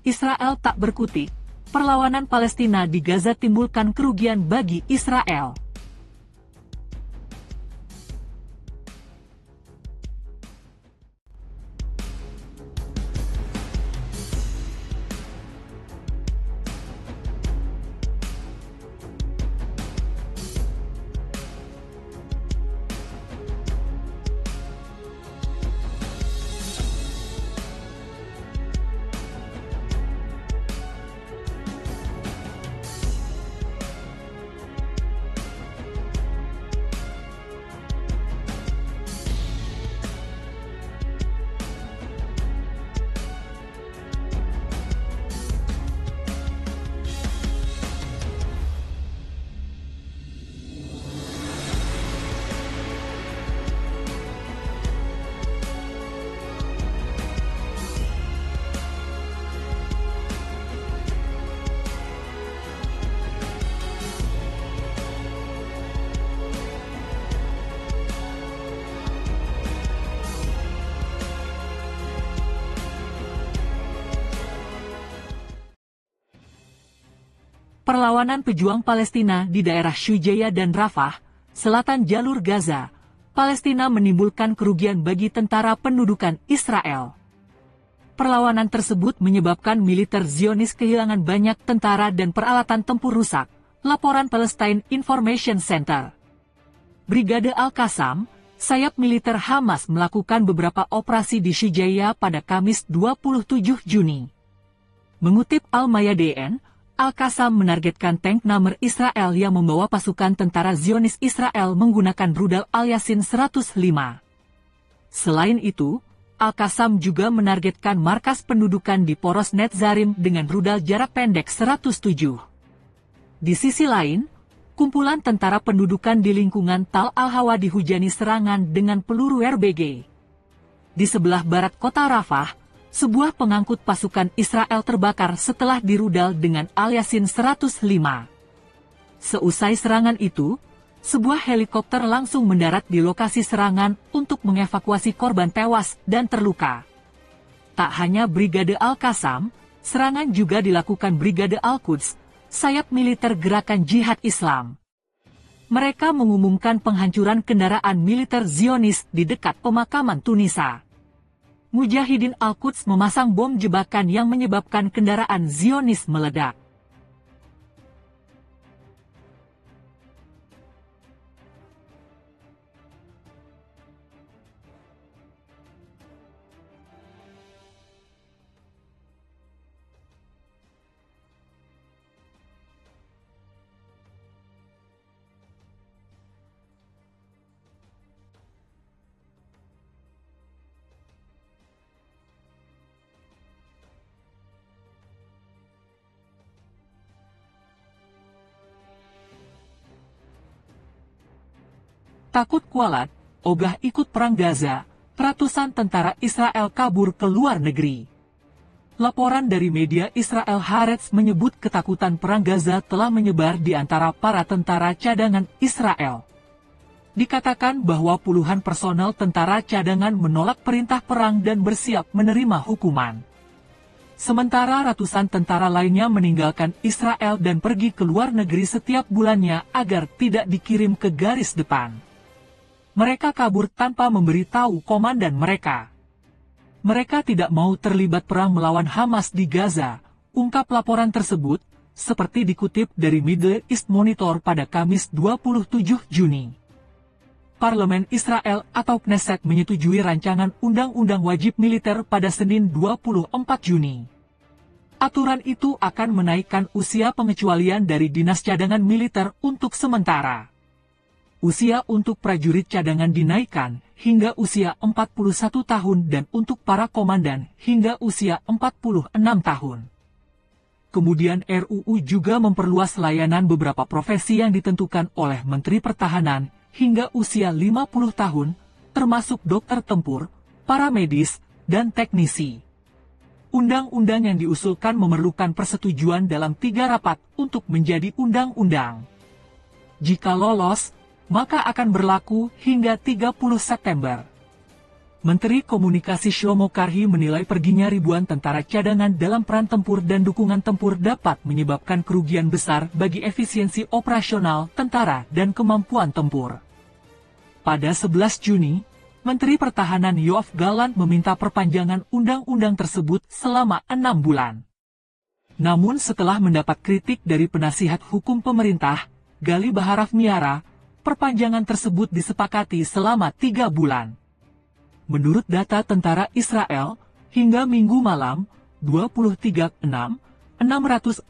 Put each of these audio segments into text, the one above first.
Israel tak berkutik. Perlawanan Palestina di Gaza timbulkan kerugian bagi Israel. Perlawanan pejuang Palestina di daerah Syujaya dan Rafah, selatan jalur Gaza, Palestina menimbulkan kerugian bagi tentara pendudukan Israel. Perlawanan tersebut menyebabkan militer Zionis kehilangan banyak tentara dan peralatan tempur rusak, laporan Palestine Information Center. Brigade Al-Qassam, sayap militer Hamas melakukan beberapa operasi di Syujaya pada Kamis 27 Juni. Mengutip Al-Mayadeen, Al-Qassam menargetkan tank Namr Israel yang membawa pasukan tentara Zionis Israel menggunakan rudal Al-Yasin 105. Selain itu, Al-Qassam juga menargetkan markas pendudukan di Poros Netzarim dengan rudal jarak pendek 107. Di sisi lain, kumpulan tentara pendudukan di lingkungan Tal Al-Hawa dihujani serangan dengan peluru RBG. Di sebelah barat kota Rafah, sebuah pengangkut pasukan Israel terbakar setelah dirudal dengan Al-Yasin 105. Seusai serangan itu, sebuah helikopter langsung mendarat di lokasi serangan untuk mengevakuasi korban tewas dan terluka. Tak hanya Brigade Al-Qassam, serangan juga dilakukan Brigade Al-Quds, sayap militer gerakan jihad Islam. Mereka mengumumkan penghancuran kendaraan militer Zionis di dekat pemakaman Tunisa. Mujahidin Al-Quds memasang bom jebakan yang menyebabkan kendaraan Zionis meledak. Takut kualat, ogah ikut perang Gaza, ratusan tentara Israel kabur ke luar negeri. Laporan dari media Israel Haaretz menyebut ketakutan perang Gaza telah menyebar di antara para tentara cadangan Israel. Dikatakan bahwa puluhan personel tentara cadangan menolak perintah perang dan bersiap menerima hukuman. Sementara ratusan tentara lainnya meninggalkan Israel dan pergi ke luar negeri setiap bulannya agar tidak dikirim ke garis depan. Mereka kabur tanpa memberitahu komandan mereka. Mereka tidak mau terlibat perang melawan Hamas di Gaza, ungkap laporan tersebut, seperti dikutip dari Middle East Monitor pada Kamis 27 Juni. Parlemen Israel atau Knesset menyetujui rancangan undang-undang wajib militer pada Senin 24 Juni. Aturan itu akan menaikkan usia pengecualian dari dinas cadangan militer untuk sementara. Usia untuk prajurit cadangan dinaikkan hingga usia 41 tahun dan untuk para komandan hingga usia 46 tahun. Kemudian RUU juga memperluas layanan beberapa profesi yang ditentukan oleh Menteri Pertahanan hingga usia 50 tahun, termasuk dokter tempur, para medis, dan teknisi. Undang-undang yang diusulkan memerlukan persetujuan dalam 3 rapat untuk menjadi undang-undang. Jika lolos, maka akan berlaku hingga 30 September. Menteri Komunikasi Shlomo Karhi menilai perginya ribuan tentara cadangan dalam peran tempur dan dukungan tempur dapat menyebabkan kerugian besar bagi efisiensi operasional tentara dan kemampuan tempur. Pada 11 Juni, Menteri Pertahanan Yoav Gallant meminta perpanjangan undang-undang tersebut selama 6 bulan. Namun setelah mendapat kritik dari penasihat hukum pemerintah, Gali Baharaf Miara, perpanjangan tersebut disepakati selama 3 bulan. Menurut data tentara Israel, hingga Minggu malam, 23/6, 665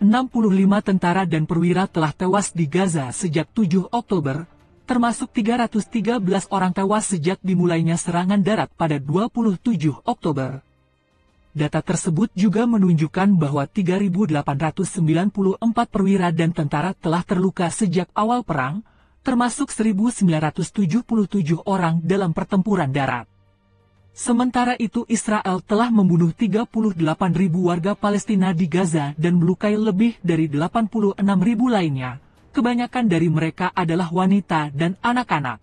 tentara dan perwira telah tewas di Gaza sejak 7 Oktober, termasuk 313 orang tewas sejak dimulainya serangan darat pada 27 Oktober. Data tersebut juga menunjukkan bahwa 3.894 perwira dan tentara telah terluka sejak awal perang, termasuk 1.977 orang dalam pertempuran darat. Sementara itu Israel telah membunuh 38.000 warga Palestina di Gaza dan melukai lebih dari 86.000 lainnya. Kebanyakan dari mereka adalah wanita dan anak-anak.